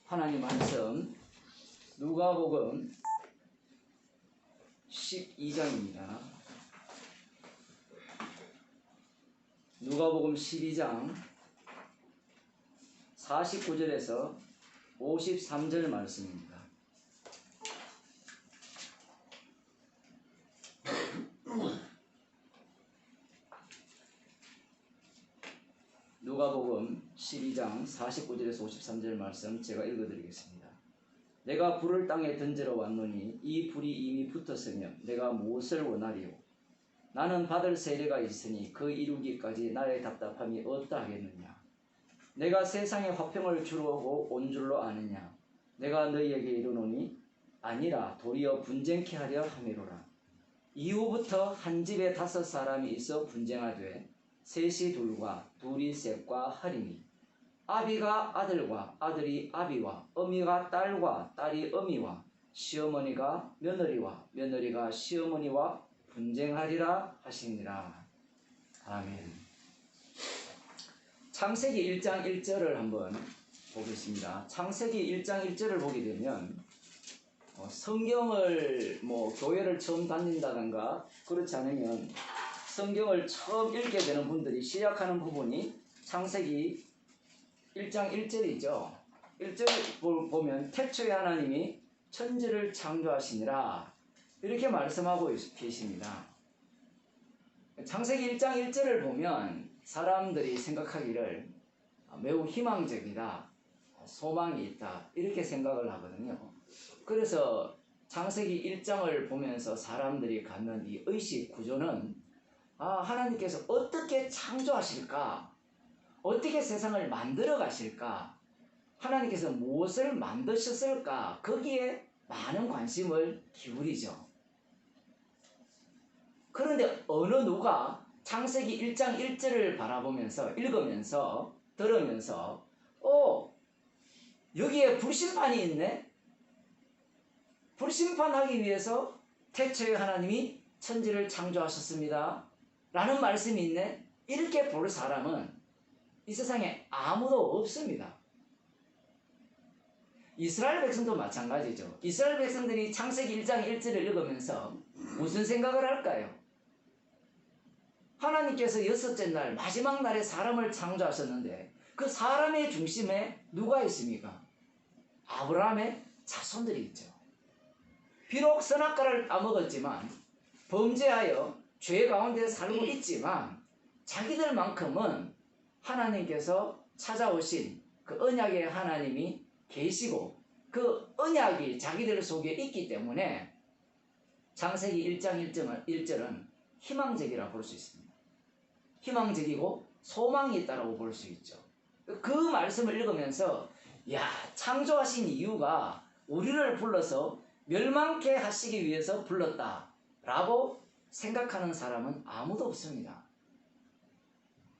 하나님 말씀 누가복음 12장입니다. 누가복음 12장 49절에서 53절 말씀입니다. 누가복음 12장 49절에서 53절 말씀 제가 읽어드리겠습니다. 내가 불을 땅에 던지러 왔노니 이 불이 이미 붙었으며 내가 무엇을 원하리요? 나는 받을 세례가 있으니 그 이루기까지 나의 답답함이 없다 하겠느냐? 내가 세상에 화평을 주려고 온 줄로 아느냐? 내가 너희에게 이르노니 아니라 도리어 분쟁케 하려 함이로라. 이후부터 한 집에 5사람이 있어 분쟁하되 셋이 둘과 둘이 셋과 하리니 아비가 아들과 아들이 아비와 어미가 딸과 딸이 어미와 시어머니가 며느리와 며느리가 시어머니와 분쟁하리라 하시니라. 아멘. 창세기 1장 1절을 한번 보겠습니다. 창세기 1장 1절을 보게 되면 성경을 교회를 처음 다닌다든가 그렇지 않으면 성경을 처음 읽게 되는 분들이 시작하는 부분이 창세기 1장 1절이죠. 1절을 보면 태초에 하나님이 천지를 창조하시니라 이렇게 말씀하고 계십니다. 창세기 1장 1절을 보면 사람들이 생각하기를 매우 희망적이다, 소망이 있다 이렇게 생각을 하거든요. 그래서 창세기 1장을 보면서 사람들이 갖는 이 의식 구조는 하나님께서 어떻게 창조하실까? 어떻게 세상을 만들어 가실까? 하나님께서 무엇을 만드셨을까? 거기에 많은 관심을 기울이죠. 그런데 어느 누가 창세기 1장 1절을 바라보면서 읽으면서 들으면서 여기에 불심판이 있네? 불심판하기 위해서 태초에 하나님이 천지를 창조하셨습니다 라는 말씀이 있네? 이렇게 볼 사람은 이 세상에 아무도 없습니다. 이스라엘 백성도 마찬가지죠. 이스라엘 백성들이 창세기 1장 1절을 읽으면서 무슨 생각을 할까요? 하나님께서 6째 날 마지막 날에 사람을 창조하셨는데 그 사람의 중심에 누가 있습니까? 아브라함의 자손들이 있죠. 비록 선악과를 따먹었지만 범죄하여 죄 가운데 살고 있지만 자기들만큼은 하나님께서 찾아오신 그 언약의 하나님이 계시고 그 언약이 자기들 속에 있기 때문에 창세기 1장 1절은 희망적이라고 볼 수 있습니다. 희망적이고 소망이 있다고 볼 수 있죠. 그 말씀을 읽으면서 창조하신 이유가 우리를 불러서 멸망케 하시기 위해서 불렀다라고 생각하는 사람은 아무도 없습니다.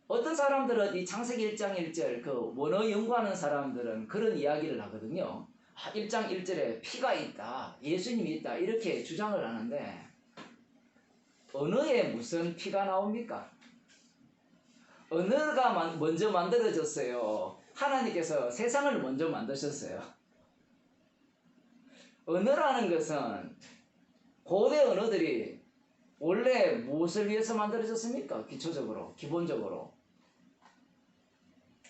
어떤 사람들은 이 창세기 1장 1절 그 원어 연구하는 사람들은 그런 이야기를 하거든요. 1장 1절에 피가 있다, 예수님이 있다 이렇게 주장을 하는데 언어에 무슨 피가 나옵니까? 언어가 먼저 만들어졌어요? 하나님께서 세상을 먼저 만드셨어요? 언어라는 것은 고대 언어들이 원래 무엇을 위해서 만들어졌습니까? 기본적으로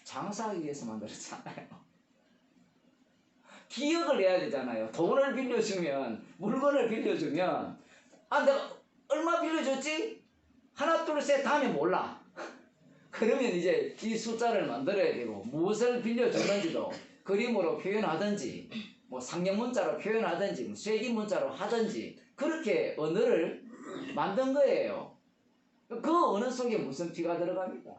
장사하기 위해서 만들었잖아요. 기억을 해야 되잖아요. 돈을 빌려주면, 물건을 빌려주면 내가 얼마 빌려줬지? 하나 둘 셋 다음에 몰라. 그러면 이제 이 숫자를 만들어야 되고 무엇을 빌려줬는지도 그림으로 표현하든지 상형문자로 표현하든지 쇠기문자로 하든지 그렇게 언어를 만든 거예요. 그 언어 속에 무슨 피가 들어갑니까?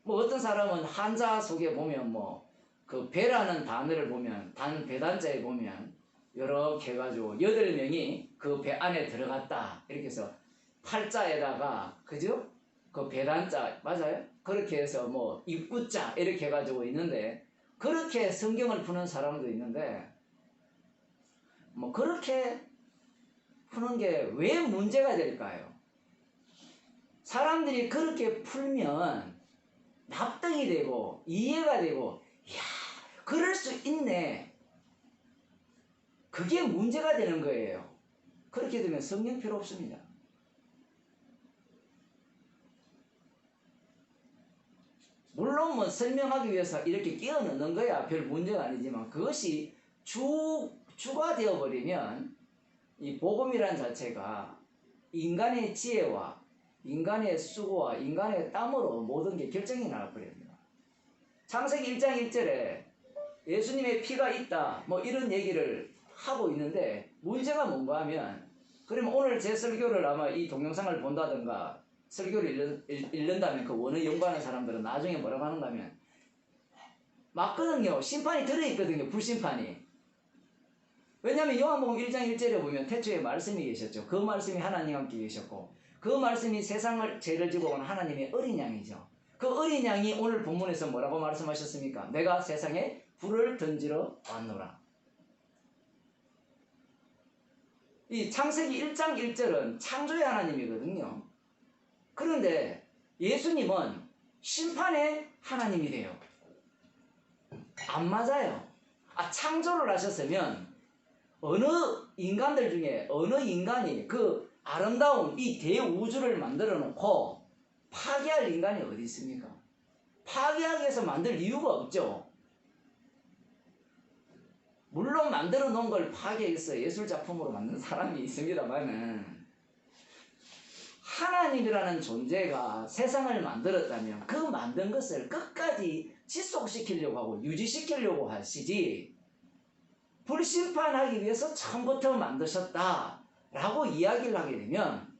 어떤 사람은 한자 속에 보면 그 배라는 단어를 보면 배단자에 보면 이렇게 해가지고 8명이 그 배 안에 들어갔다 이렇게 해서 팔자에다가 그죠? 그 배단자 맞아요? 그렇게 해서 입구자 이렇게 해가지고 있는데 그렇게 성경을 푸는 사람도 있는데 그렇게 푸는 게 왜 문제가 될까요? 사람들이 그렇게 풀면 납득이 되고 이해가 되고 그럴 수 있네. 그게 문제가 되는 거예요. 그렇게 되면 성령 필요 없습니다. 물론 뭐 설명하기 위해서 이렇게 끼워 넣는 거야 별 문제가 아니지만, 그것이 주가 되어버리면 이 복음이란 자체가 인간의 지혜와 인간의 수고와 인간의 땀으로 모든 게 결정이 나버립니다. 창세기 1장 1절에 예수님의 피가 있다 뭐 이런 얘기를 하고 있는데, 문제가 뭔가 하면, 그러면 오늘 제 설교를 아마 이 동영상을 본다든가 설교를 읽는다면 그 원어 연구하는 사람들은 나중에 뭐라고 하는가 하면, 맞거든요. 심판이 들어있거든요. 불심판이. 왜냐하면 요한복음 1장 1절에 보면 태초에 말씀이 계셨죠. 그 말씀이 하나님과 함께 계셨고, 그 말씀이 세상을 죄를 지고 온 하나님의 어린 양이죠. 그 어린 양이 오늘 본문에서 뭐라고 말씀하셨습니까? 내가 세상에 불을 던지러 왔노라. 이 창세기 1장 1절은 창조의 하나님이거든요. 그런데 예수님은 심판의 하나님이 돼요. 안 맞아요. 창조를 하셨으면 어느 인간들 중에 어느 인간이 그 아름다운 이 대우주를 만들어 놓고 파괴할 인간이 어디 있습니까? 파괴하기 위해서 만들 이유가 없죠. 물론 만들어 놓은 걸 파괴해서 예술작품으로 만든 사람이 있습니다만은, 하나님이라는 존재가 세상을 만들었다면 그 만든 것을 끝까지 지속시키려고 하고 유지시키려고 하시지, 불심판하기 위해서 처음부터 만드셨다라고 이야기를 하게 되면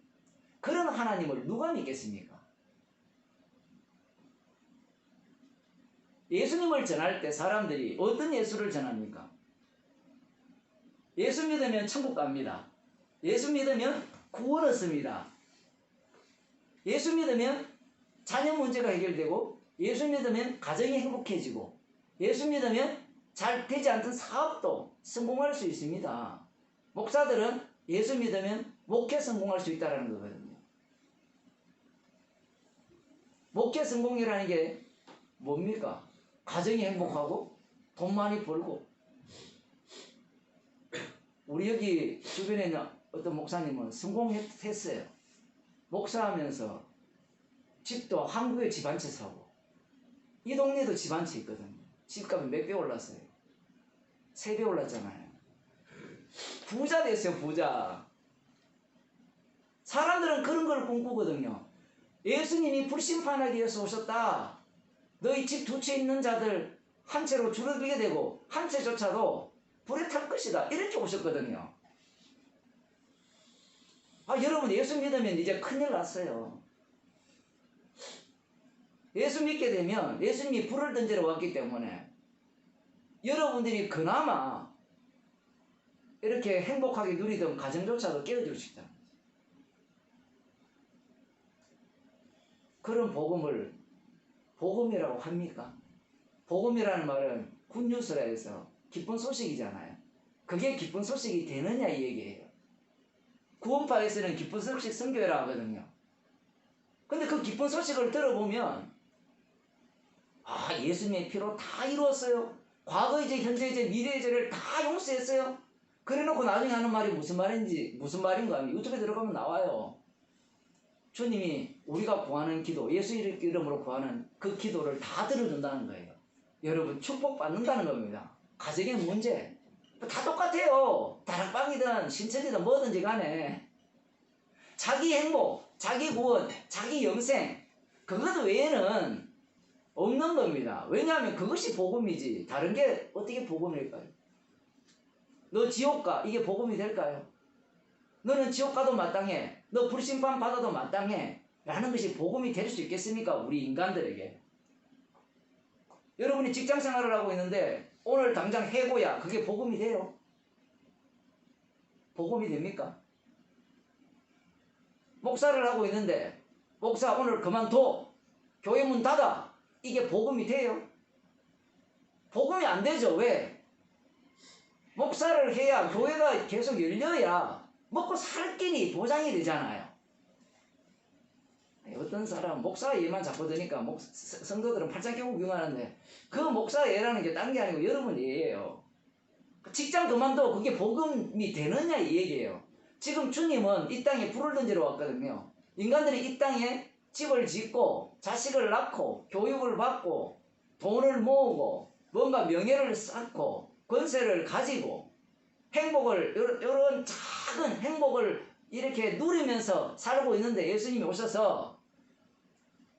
그런 하나님을 누가 믿겠습니까? 예수님을 전할 때 사람들이 어떤 예수를 전합니까? 예수 믿으면 천국 갑니다. 예수 믿으면 구원 얻습니다. 예수 믿으면 자녀 문제가 해결되고, 예수 믿으면 가정이 행복해지고, 예수 믿으면 잘 되지 않던 사업도 성공할 수 있습니다. 목사들은 예수 믿으면 목회 성공할 수 있다는 거거든요. 목회 성공이라는 게 뭡니까? 가정이 행복하고 돈 많이 벌고. 우리 여기 주변에 있는 어떤 목사님은 성공했어요. 목사하면서 집도 한국에 집 한 채 사고, 이 동네도 집 한 채 있거든요. 집값이 몇 배 올랐어요. 3배 올랐잖아요. 부자 됐어요, 부자. 사람들은 그런 걸 꿈꾸거든요. 예수님이 불심판하기 위해서 오셨다. 너희 집 2채 있는 자들 한 채로 줄어들게 되고 한 채조차도 불에 탈 것이다. 이렇게 오셨거든요. 여러분, 예수 믿으면 이제 큰일 났어요. 예수 믿게 되면 예수님이 불을 던지러 왔기 때문에 여러분들이 그나마 이렇게 행복하게 누리던 가정조차도 깨어질 수 있다. 그런 복음을 복음이라고 합니까? 복음이라는 말은 굿뉴스라 해서 기쁜 소식이잖아요. 그게 기쁜 소식이 되느냐 이 얘기예요. 구원파에서는 기쁜 소식 선교회라 하거든요. 근데 그 기쁜 소식을 들어보면, 예수님의 피로 다 이루었어요. 과거 이제 현재 이제 미래 이제를 다 용서했어요. 그래놓고 나중에 하는 말이 무슨 말인가 하면 유튜브에 들어가면 나와요. 주님이 우리가 구하는 기도, 예수 이름으로 구하는 그 기도를 다 들어준다는 거예요. 여러분, 축복받는다는 겁니다. 가정의 문제 다 똑같아요. 다락방이든 신천이든 뭐든지 간에 자기 행복, 자기 구원, 자기 영생, 그것 외에는 없는 겁니다. 왜냐하면 그것이 복음이지 다른 게 어떻게 복음일까요? 너 지옥 가, 이게 복음이 될까요? 너는 지옥 가도 마땅해, 너 불심판 받아도 마땅해 라는 것이 복음이 될 수 있겠습니까? 우리 인간들에게. 여러분이 직장생활을 하고 있는데 오늘 당장 해고야, 그게 복음이 돼요? 복음이 됩니까? 목사를 하고 있는데 목사 오늘 그만둬, 교회 문 닫아, 이게 복음이 돼요? 복음이 안 되죠. 왜? 목사를 해야 교회가 계속 열려야 먹고 살 길이 보장이 되잖아요. 어떤 사람 목사 예만 자꾸 드니까 성도들은 팔짱 끼고 구경하는데 그 목사 예라는 게 딴 게 아니고 여러분 예예요. 직장 그만둬 그게 복음이 되느냐 이 얘기예요. 지금 주님은 이 땅에 불을 던지러 왔거든요. 인간들이 이 땅에 집을 짓고 자식을 낳고 교육을 받고 돈을 모으고 뭔가 명예를 쌓고 권세를 가지고 행복을 이런 작은 행복을 이렇게 누리면서 살고 있는데 예수님이 오셔서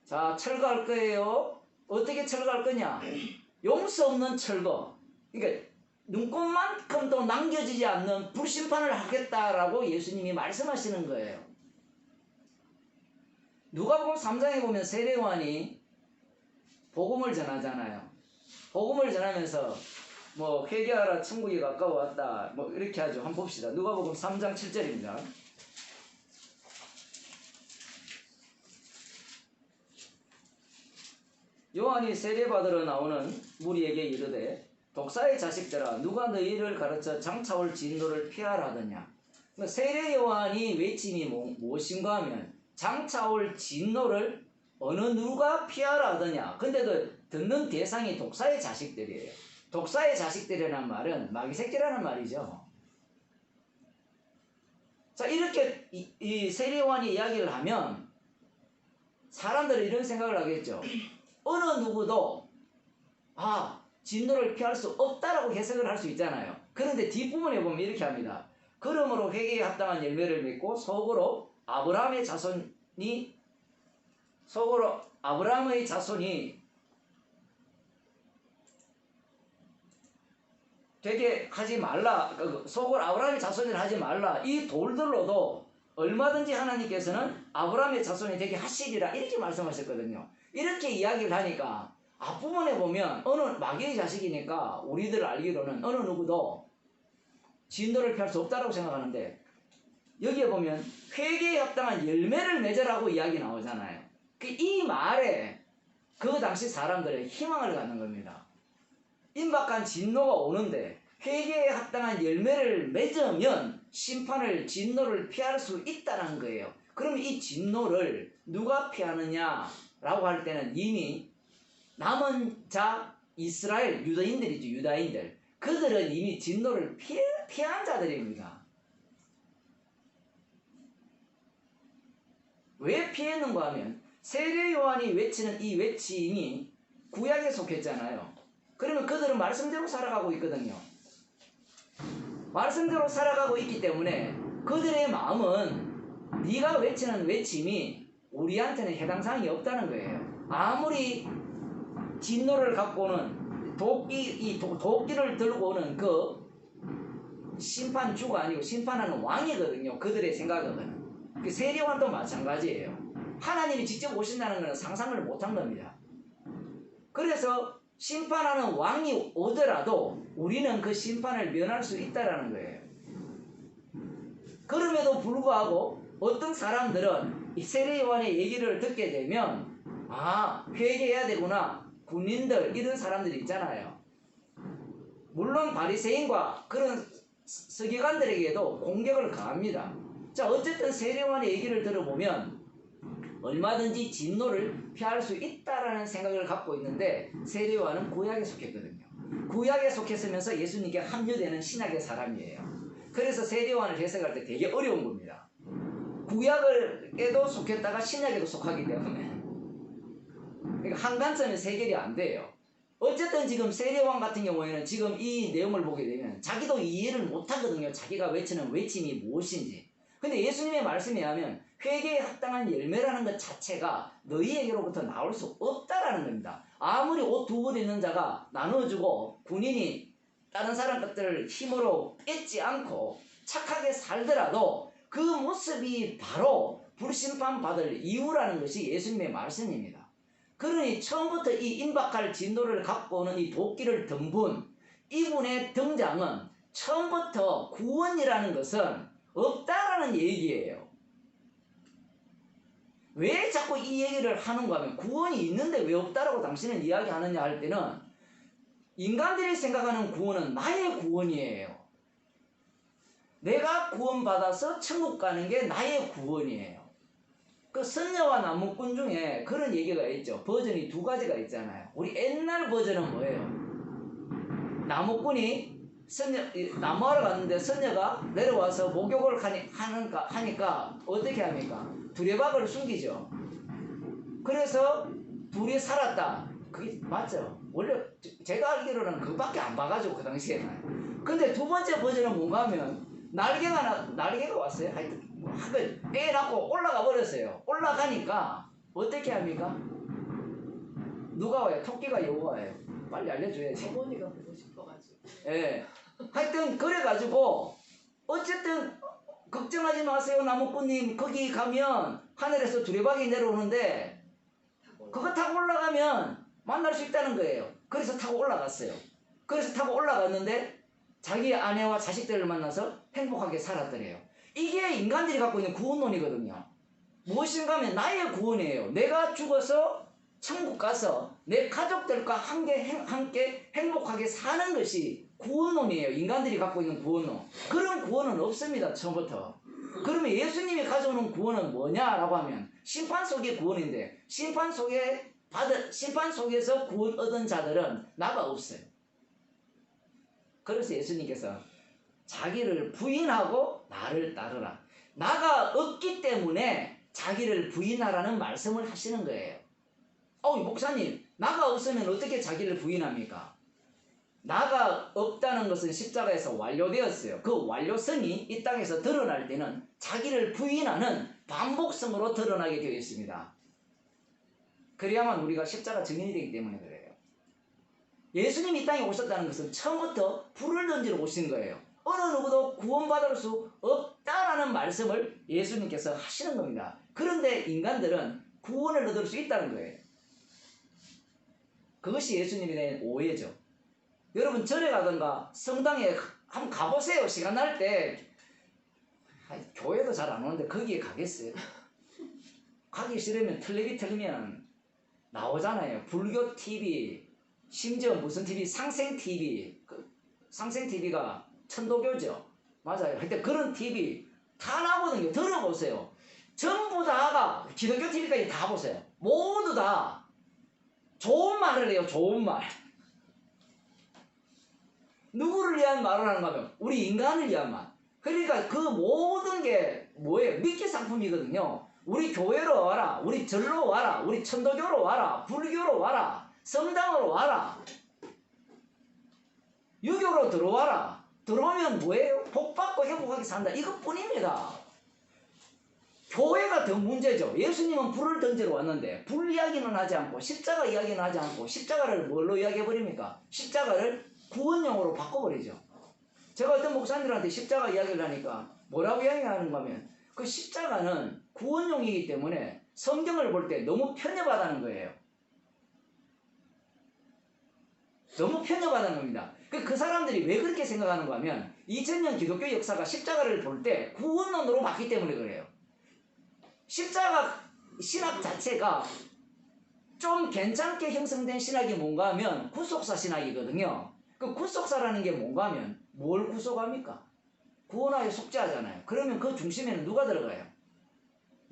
자 철거할 거예요. 어떻게 철거할 거냐? 용서 없는 철거. 그러니까 눈곱만큼도 남겨지지 않는 불심판을 하겠다라고 예수님이 말씀하시는 거예요. 누가복음 3장에 보면 세례요한이 복음을 전하잖아요. 복음을 전하면서 뭐 회개하라 천국이 가까워왔다 뭐 이렇게 하죠. 한번 봅시다. 누가복음 3장 7절입니다. 요한이 세례받으러 나오는 무리에게 이르되 독사의 자식들아 누가 너희를 가르쳐 장차올 진노를 피하라 하더냐. 세례 요한이 외침이 무엇인가 하면 장차올 진노를 어느 누가 피하라 하더냐. 근데도 듣는 대상이 독사의 자식들이에요. 독사의 자식들이라는 말은 마귀 새끼라는 말이죠. 자 이렇게 이 세례 요한이 이야기를 하면 사람들은 이런 생각을 하겠죠. 어느 누구도 진노를 피할 수 없다라고 해석을 할 수 있잖아요. 그런데 뒷부분에 보면 이렇게 합니다. 그러므로 회개에 합당한 열매를 맺고 속으로 아브라함의 자손이 되게 하지 말라. 속으로 아브라함의 자손을 하지 말라. 이 돌들로도 얼마든지 하나님께서는 아브라함의 자손이 되게 하시리라 이렇게 말씀하셨거든요. 이렇게 이야기를 하니까 앞부분에 보면 어느 마귀의 자식이니까 우리들 알기로는 어느 누구도 진노를 피할 수 없다고 생각하는데 여기에 보면 회개에 합당한 열매를 맺으라고 이야기 나오잖아요. 이 말에 그 당시 사람들의 희망을 갖는 겁니다. 임박한 진노가 오는데 회개에 합당한 열매를 맺으면 진노를 피할 수 있다는 거예요. 그러면 이 진노를 누가 피하느냐라고 할 때는 이미 남은 자 이스라엘 유다인들이죠. 유다인들 그들은 이미 진노를 피한 자들입니다. 왜 피했는가 하면 세례 요한이 외치는 이 외침이 구약에 속했잖아요. 그러면 그들은 말씀대로 살아가고 있거든요. 말씀대로 살아가고 있기 때문에 그들의 마음은 네가 외치는 외침이 우리한테는 해당 사항이 없다는 거예요. 아무리 진노를 갖고 오는 도끼를 들고 오는 그 심판주가 아니고 심판하는 왕이거든요. 그들의 생각은. 그 세례요한도 마찬가지예요. 하나님이 직접 오신다는 것은 상상을 못한 겁니다. 그래서 심판하는 왕이 오더라도 우리는 그 심판을 면할 수 있다는 거예요. 그럼에도 불구하고 어떤 사람들은 이 세례요한의 얘기를 듣게 되면 회개해야 되구나. 군인들 이런 사람들이 있잖아요. 물론 바리새인과 그런 서기관들에게도 공격을 가합니다. 자 어쨌든 세례요한의 얘기를 들어보면 얼마든지 진노를 피할 수 있다라는 생각을 갖고 있는데 세례요한은 구약에 속했거든요. 구약에 속했으면서 예수님께 합류되는 신약의 사람이에요. 그래서 세례요한을 해석할 때 되게 어려운 겁니다. 구약에도 속했다가 신약에도 속하기 때문에 그러니까 한 관점에서 해결이 안 돼요. 어쨌든 지금 세례요한 같은 경우에는 지금 이 내용을 보게 되면 자기도 이해를 못하거든요. 자기가 외치는 외침이 무엇인지. 근데 예수님의 말씀에 하면 회개에 합당한 열매라는 것 자체가 너희에게로부터 나올 수 없다라는 겁니다. 아무리 옷 두 벌 있는 자가 나눠주고 군인이 다른 사람 것들을 힘으로 뺏지 않고 착하게 살더라도 그 모습이 바로 불심판 받을 이유라는 것이 예수님의 말씀입니다. 그러니 처음부터 이 임박할 진노를 갖고 오는 이 도끼를 든 분, 이분의 등장은 처음부터 구원이라는 것은 없다라는 얘기예요. 왜 자꾸 이 얘기를 하는가 하면 구원이 있는데 왜 없다라고 당신은 이야기하느냐 할 때는 인간들이 생각하는 구원은 나의 구원이에요. 내가 구원받아서 천국 가는 게 나의 구원이에요. 그 선녀와 나무꾼 중에 그런 얘기가 있죠. 버전이 두 가지가 있잖아요. 우리 옛날 버전은 뭐예요? 나무꾼이 나무하러 갔는데 선녀가 내려와서 목욕을 하니까 어떻게 합니까? 두레박을 숨기죠. 그래서 둘이 살았다. 그게 맞죠? 원래 제가 알기로는 그밖에 안 봐가지고 그 당시에는. 근데 두 번째 버전은 뭔가 하면 날개가 왔어요. 하여튼 애 낳고 올라가 버렸어요. 올라가니까 어떻게 합니까? 누가 와요? 토끼가 여우 와요. 빨리 알려줘야지. 어머니가 보고 싶어가지고. 예. 하여튼 그래가지고 어쨌든 걱정하지 마세요 나무꾼님. 거기 가면 하늘에서 두레박이 내려오는데 그거 타고 올라가면 만날 수 있다는 거예요. 그래서 타고 올라갔어요. 그래서 타고 올라갔는데 자기 아내와 자식들을 만나서 행복하게 살았더래요. 이게 인간들이 갖고 있는 구원론이거든요. 무엇인가 하면 나의 구원이에요. 내가 죽어서 천국 가서 내 가족들과 함께 행복하게 사는 것이 구원론이에요. 인간들이 갖고 있는 구원론. 그런 구원은 없습니다. 처음부터. 그러면 예수님이 가져오는 구원은 뭐냐라고 하면 심판 속의 구원인데 심판 속에서 구원 얻은 자들은 나가 없어요. 그래서 예수님께서 자기를 부인하고 나를 따르라. 나가 없기 때문에 자기를 부인하라는 말씀을 하시는 거예요. 목사님, 나가 없으면 어떻게 자기를 부인합니까? 나가 없다는 것은 십자가에서 완료되었어요. 그 완료성이 이 땅에서 드러날 때는 자기를 부인하는 반복성으로 드러나게 되어 있습니다. 그래야만 우리가 십자가 증인이 되기 때문에 그래요. 예수님이 이 땅에 오셨다는 것은 처음부터 불을 던지러 오신 거예요. 어느 누구도 구원받을 수 없다라는 말씀을 예수님께서 하시는 겁니다. 그런데 인간들은 구원을 얻을 수 있다는 거예요. 그것이 예수님에 대한 오해죠. 여러분 절에 가든가 성당에 한번 가보세요. 시간 날 때. 교회도 잘 안 오는데 거기에 가겠어요? 가기 싫으면 텔레비 틀면 나오잖아요. 불교 TV, 심지어 무슨 TV, 상생 TV. 상생 TV가 천도교죠. 맞아요. 하여튼 그런 TV 다 나오거든요. 들어보세요. 전부 다가 기독교 TV까지 다 보세요. 모두 다 좋은 말을 해요. 좋은 말. 누구를 위한 말을 하는가 하면 우리 인간을 위한 말. 그러니까 그 모든 게 뭐예요? 미끼 상품이거든요. 우리 교회로 와라. 우리 절로 와라. 우리 천도교로 와라. 불교로 와라. 성당으로 와라. 유교로 들어와라. 들어오면 뭐예요? 복받고 행복하게 산다. 이것뿐입니다. 교회가 더 문제죠. 예수님은 불을 던지러 왔는데 불 이야기는 하지 않고 십자가 이야기는 하지 않고 십자가를 뭘로 이야기해버립니까? 십자가를 구원용으로 바꿔버리죠. 제가 어떤 목사님들한테 십자가 이야기를 하니까 뭐라고 이야기하는가 하면 그 십자가는 구원용이기 때문에 성경을 볼 때 너무 편협하다는 거예요. 너무 편협하다는 겁니다. 그 사람들이 왜 그렇게 생각하는가 하면 2000년 기독교 역사가 십자가를 볼 때 구원론으로 봤기 때문에 그래요. 십자가 신학 자체가 좀 괜찮게 형성된 신학이 뭔가 하면 구속사 신학이거든요. 그 구속사라는 게 뭔가 하면 뭘 구속합니까? 구원하여 속죄하잖아요. 그러면 그 중심에는 누가 들어가요?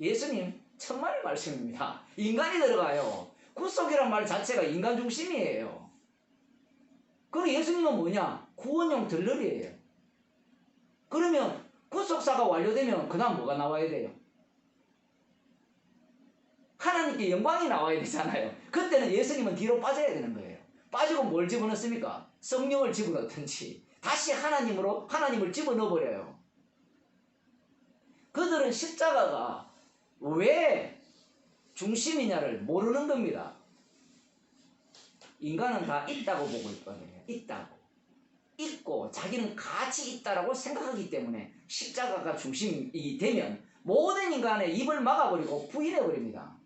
예수님 천만의 말씀입니다. 인간이 들어가요. 구속이란 말 자체가 인간 중심이에요. 그럼 예수님은 뭐냐? 구원용 들러리예요. 그러면 구속사가 완료되면 그 다음 뭐가 나와야 돼요? 하나님께 영광이 나와야 되잖아요. 그때는 예수님은 뒤로 빠져야 되는 거예요. 빠지고 뭘 집어넣습니까? 성령을 집어넣든지 다시 하나님을 집어넣어버려요. 그들은 십자가가 왜 중심이냐를 모르는 겁니다. 인간은 다 있다고 보고 있거든요. 있다고. 있고 자기는 가치 있다라고 생각하기 때문에 십자가가 중심이 되면 모든 인간의 입을 막아버리고 부인해버립니다.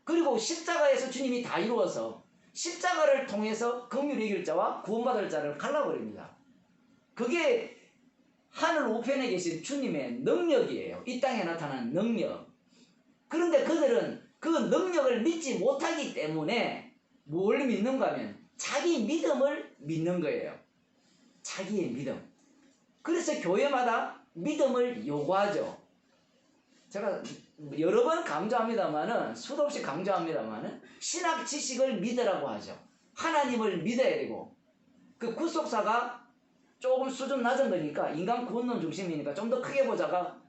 그리고 십자가에서 주님이 다 이루어서 십자가를 통해서 긍휼히 이길 자와 구원받을 자를 갈라버립니다. 그게 하늘 우편에 계신 주님의 능력이에요. 이 땅에 나타난 능력. 그런데 그들은 그 능력을 믿지 못하기 때문에 뭘 믿는가 하면 자기 믿음을 믿는 거예요. 자기의 믿음. 그래서 교회마다 믿음을 요구하죠. 제가 여러 번 강조합니다만은, 수도 없이 강조합니다만은, 신학 지식을 믿으라고 하죠. 하나님을 믿어야 되고, 그 구속사가 조금 수준 낮은 거니까, 인간 구원론 중심이니까 좀 더 크게 보자가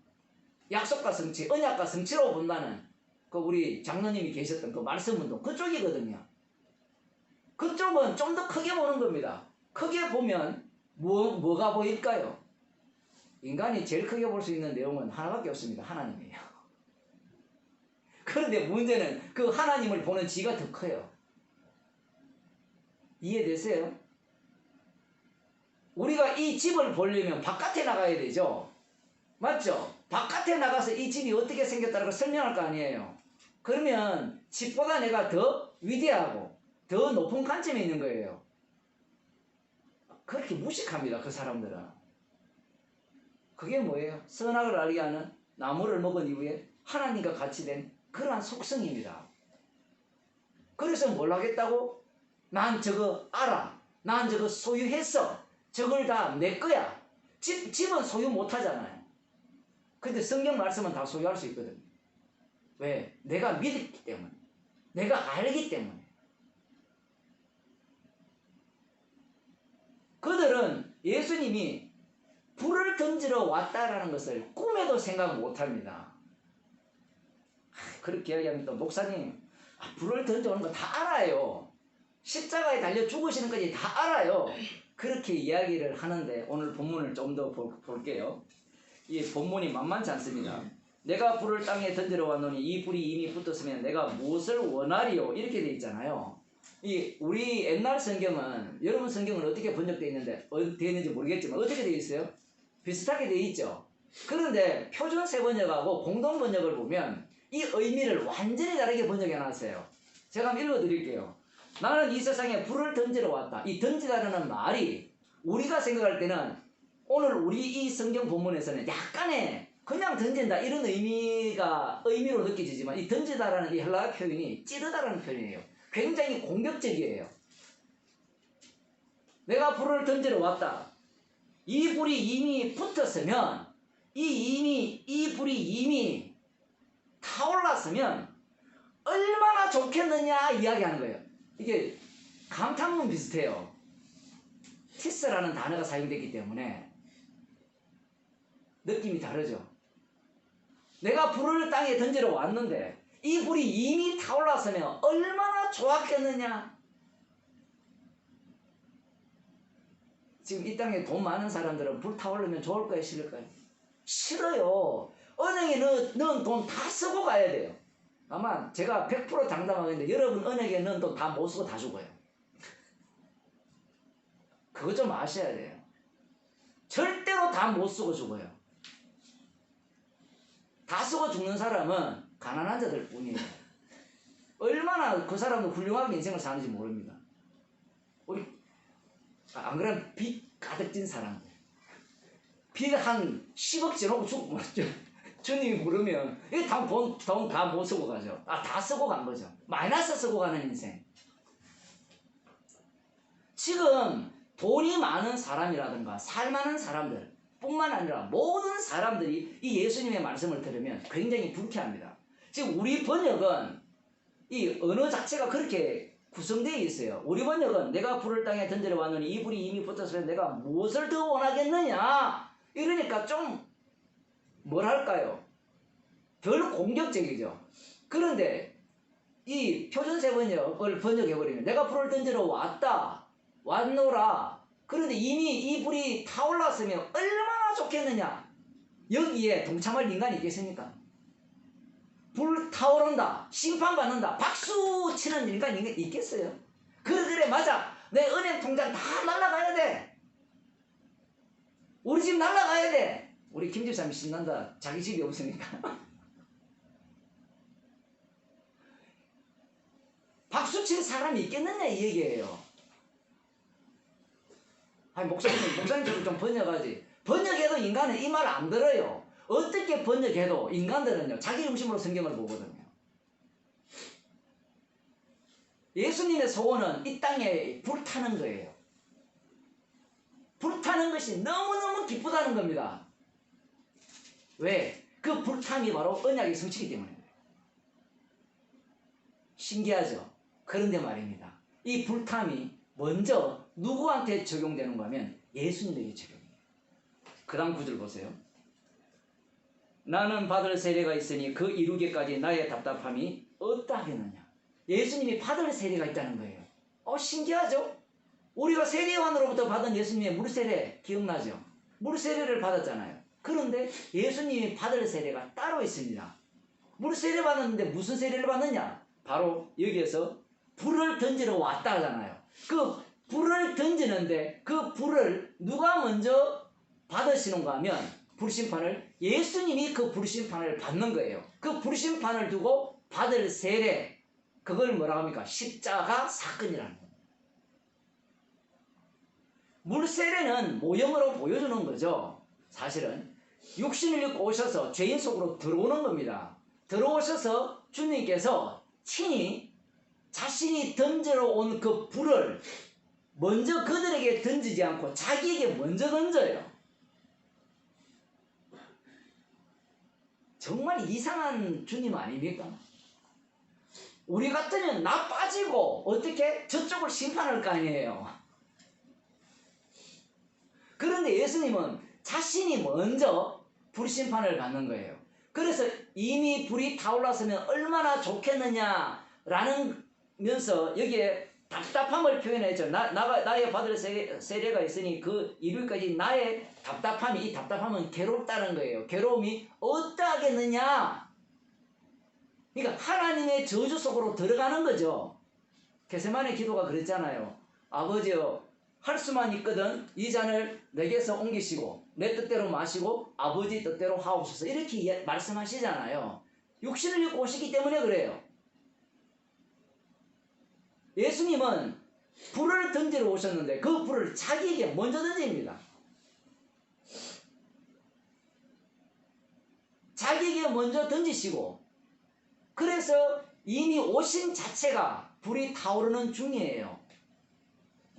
약속과 성취, 언약과 성취로 본다는 그 우리 장로님이 계셨던 그 말씀 운동, 그쪽이거든요. 그쪽은 좀 더 크게 보는 겁니다. 크게 보면 뭐가 보일까요? 인간이 제일 크게 볼 수 있는 내용은 하나밖에 없습니다. 하나님이에요. 그런데 문제는 그 하나님을 보는 지가 더 커요. 이해되세요? 우리가 이 집을 보려면 바깥에 나가야 되죠. 맞죠? 바깥에 나가서 이 집이 어떻게 생겼다는 걸 설명할 거 아니에요. 그러면 집보다 내가 더 위대하고 더 높은 관점에 있는 거예요. 그렇게 무식합니다. 그 사람들은. 그게 뭐예요? 선악을 알게 하는 나무를 먹은 이후에 하나님과 같이 된 그러한 속성입니다. 그래서 뭘 하겠다고? 난 저거 알아. 난 저거 소유했어. 저걸 다 내 거야. 집은 소유 못 하잖아요. 근데 성경 말씀은 다 소유할 수 있거든요. 왜? 내가 믿기 때문에. 내가 알기 때문에. 그들은 예수님이 불을 던지러 왔다라는 것을 꿈에도 생각 못 합니다. 그렇게 이야기하면 또 목사님, 불을 던져오는 거 다 알아요. 십자가에 달려 죽으시는 것까지 다 알아요. 그렇게 이야기를 하는데 오늘 본문을 좀 더 볼게요. 이 본문이 만만치 않습니다. 내가 불을 땅에 던지러 왔노니 이 불이 이미 붙었으면 내가 무엇을 원하리요? 이렇게 돼 있잖아요. 우리 옛날 성경은, 여러분 성경은 어떻게 번역되어 있는데, 되어 있는지 모르겠지만 어떻게 되어 있어요? 비슷하게 되어 있죠. 그런데 표준 세번역하고 공동 번역을 보면 이 의미를 완전히 다르게 번역해 놨어요. 제가 한번 읽어 드릴게요. 나는 이 세상에 불을 던지러 왔다. 이 던지다라는 말이 우리가 생각할 때는, 오늘 우리 이 성경 본문에서는 약간의 그냥 던진다 이런 의미로 느껴지지만, 이 던지다라는 이 헬라어 표현이 찌르다라는 표현이에요. 굉장히 공격적이에요. 내가 불을 던지러 왔다. 이 불이 이미 붙었으면, 이 불이 이미 타올랐으면 얼마나 좋겠느냐 이야기하는 거예요. 이게 감탄문 비슷해요. 티스라는 단어가 사용됐기 때문에 느낌이 다르죠. 내가 불을 땅에 던지러 왔는데 이 불이 이미 타올랐으면 얼마나 좋았겠느냐. 지금 이 땅에 돈 많은 사람들은 불 타오르면 좋을까요? 싫을까요? 싫어요. 은행에 넣은 돈 다 쓰고 가야 돼요. 아마 제가 100% 장담하겠는데 여러분 은행에 넣은 돈 다 못 쓰고 다 죽어요. 그거 좀 아셔야 돼요. 절대로 다 못 쓰고 죽어요. 다 쓰고 죽는 사람은 가난한 자들 뿐이에요. 얼마나 그 사람도 훌륭하게 인생을 사는지 모릅니다. 우리 안 그러면 빚 가득 진 사람들, 빚 한 10억 지놓고 죽고 말죠. 주님이 부르면 이게 돈 다 못 쓰고 가죠. 다 쓰고 간 거죠. 마이너스 쓰고 가는 인생. 지금 돈이 많은 사람이라든가 살 많은 사람들 뿐만 아니라 모든 사람들이 이 예수님의 말씀을 들으면 굉장히 불쾌합니다. 지금 우리 번역은 이 언어 자체가 그렇게 구성되어 있어요. 우리 번역은 내가 불을 땅에 던지러 왔노니 이 불이 이미 붙었으면 내가 무엇을 더 원하겠느냐. 이러니까 좀 뭐랄까요? 덜 공격적이죠. 그런데 이 표준세 번역을 번역해버리면 내가 불을 던지러 왔노라. 그런데 이미 이 불이 타올랐으면 얼마나 좋겠느냐. 여기에 동참할 인간이 있겠습니까? 불 타오른다, 심판받는다, 박수 치는 인간이 있겠어요? 그래 맞아. 내 은행 통장 다 날라가야 돼. 우리 집 날라가야 돼. 우리 김 집사님 신난다. 자기 집이 없으니까. 박수 치는 사람이 있겠느냐 이 얘기예요. 아니 목사님처럼 좀 번역하지. 번역해도 인간은 이 말 안 들어요. 어떻게 번역해도 인간들은요 자기 중심으로 성경을 보거든요. 예수님의 소원은 이 땅에 불타는 거예요. 불타는 것이 너무너무 기쁘다는 겁니다. 왜? 그 불탐이 바로 언약의 성취이기 때문입니다. 신기하죠? 그런데 말입니다. 이 불탐이 먼저 누구한테 적용되는가 하면 예수님에게 적용해요. 그 다음 구절 보세요. 나는 받을 세례가 있으니 그 이루기까지 나의 답답함이 어떠 하겠느냐. 예수님이 받을 세례가 있다는 거예요. 신기하죠? 우리가 세례요한으로부터 받은 예수님의 물세례 기억나죠? 물세례를 받았잖아요. 그런데 예수님이 받을 세례가 따로 있습니다. 물세례 받았는데 무슨 세례를 받느냐? 바로 여기에서 불을 던지러 왔다 하잖아요. 그 불을 던지는데 그 불을 누가 먼저 받으시는가 하면 불심판을 예수님이 그 불심판을 받는 거예요. 그 불심판을 두고 받을 세례, 그걸 뭐라고 합니까? 십자가 사건이라는 겁니다. 물세례는 모형으로 보여주는 거죠. 사실은 육신을 입고 오셔서 죄인 속으로 들어오는 겁니다. 들어오셔서 주님께서 친히 자신이 던지러 온 그 불을 먼저 그들에게 던지지 않고 자기에게 먼저 던져요. 정말 이상한 주님 아닙니까? 우리 같으면 나 빠지고 어떻게 저쪽을 심판할 거 아니에요. 그런데 예수님은 자신이 먼저 불심판을 받는 거예요. 그래서 이미 불이 타올랐으면 얼마나 좋겠느냐라는 면서 여기에 답답함을 표현했죠. 나의 받을 세례가 있으니 그 이루기까지 나의 답답함이, 이 답답함은 괴롭다는 거예요. 괴로움이 어떠하겠느냐. 그러니까 하나님의 저주 속으로 들어가는 거죠. 겟세마네 기도가 그랬잖아요. 아버지여, 할 수만 있거든 이 잔을 내게서 옮기시고 내 뜻대로 마시고 아버지 뜻대로 하옵소서, 이렇게 말씀하시잖아요. 육신을 입고 오시기 때문에 그래요. 예수님은 불을 던지러 오셨는데 그 불을 자기에게 먼저 던집니다. 자기에게 먼저 던지시고, 그래서 이미 오신 자체가 불이 타오르는 중이에요.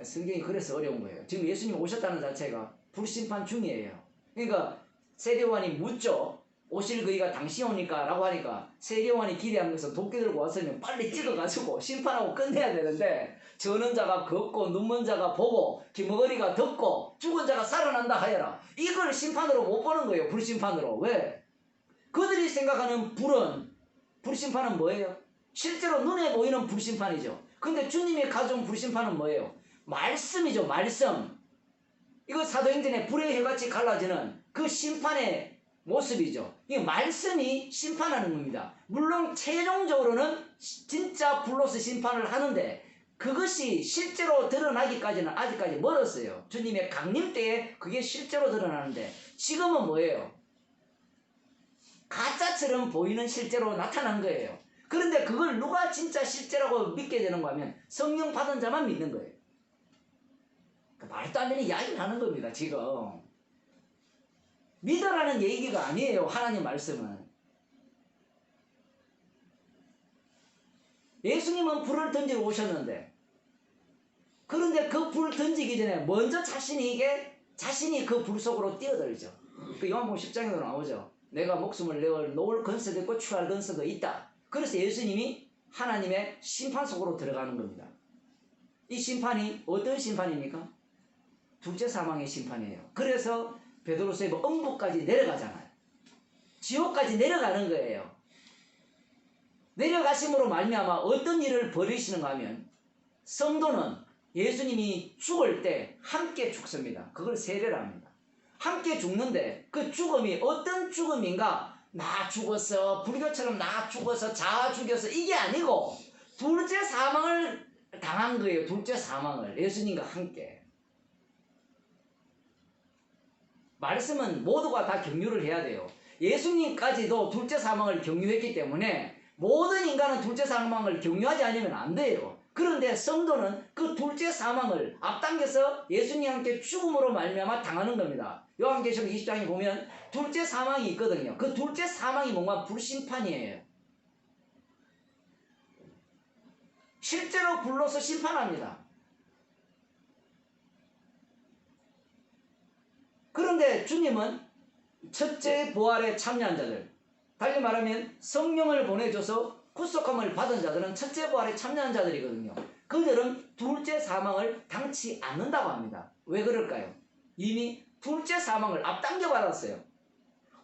성경이 그래서 어려운 거예요. 지금 예수님이 오셨다는 자체가 불심판 중이에요. 그러니까 세례요한이 묻죠. 오실 그이가 당신이 오니까 라고 하니까 세례요한이 기대한 것은 도끼 들고 왔으면 빨리 찍어가지고 심판하고 끝내야 되는데, 저는 자가 걷고 눈먼 자가 보고 귀머거리가 듣고 죽은 자가 살아난다 하여라, 이걸 심판으로 못 보는 거예요. 불심판으로. 왜? 그들이 생각하는 불심판은 뭐예요? 실제로 눈에 보이는 불심판이죠. 근데 주님이 가져온 불심판은 뭐예요? 말씀이죠. 말씀. 이거 사도행전에 불의 혀같이 갈라지는 그 심판의 모습이죠. 이 말씀이 심판하는 겁니다. 물론 최종적으로는 진짜 불로서 심판을 하는데 그것이 실제로 드러나기까지는 아직까지 멀었어요. 주님의 강림 때에 그게 실제로 드러나는데, 지금은 뭐예요? 가짜처럼 보이는 실제로 나타난 거예요. 그런데 그걸 누가 진짜 실제라고 믿게 되는가 하면 성령 받은 자만 믿는 거예요. 말도 안 되는 이야기를 하는 겁니다. 지금 믿으라는 얘기가 아니에요. 하나님 말씀은. 예수님은 불을 던지러 오셨는데, 그런데 그 불 던지기 전에 먼저 자신이 그 불 속으로 뛰어들죠. 그 요한복음 10장에도 나오죠. 내가 목숨을 놓을 건서도 있고 취할 건서도 있다. 그래서 예수님이 하나님의 심판 속으로 들어가는 겁니다. 이 심판이 어떤 심판입니까? 둘째 사망의 심판이에요. 그래서 베드로서의 음부까지 내려가잖아요. 지옥까지 내려가는 거예요. 내려가심으로 말미암아 어떤 일을 벌이시는가 하면, 성도는 예수님이 죽을 때 함께 죽습니다. 그걸 세례라 합니다. 함께 죽는데 그 죽음이 어떤 죽음인가? 나 죽었어, 불교처럼 나 죽어서 자 죽여서, 이게 아니고 둘째 사망을 당한 거예요. 둘째 사망을 예수님과 함께. 말씀은 모두가 다 경유를 해야 돼요. 예수님까지도 둘째 사망을 경유했기 때문에 모든 인간은 둘째 사망을 경유하지 않으면 안 돼요. 그런데 성도는 그 둘째 사망을 앞당겨서 예수님과 함께 죽음으로 말미암아 당하는 겁니다. 요한계시록 20장에 보면 둘째 사망이 있거든요. 그 둘째 사망이 뭔가 불심판이에요. 실제로 불로서 심판합니다. 그런데 주님은 첫째 부활에 참여한 자들, 달리 말하면 성령을 보내줘서 구속함을 받은 자들은 첫째 부활에 참여한 자들이거든요. 그들은 둘째 사망을 당치 않는다고 합니다. 왜 그럴까요? 이미 둘째 사망을 앞당겨 받았어요.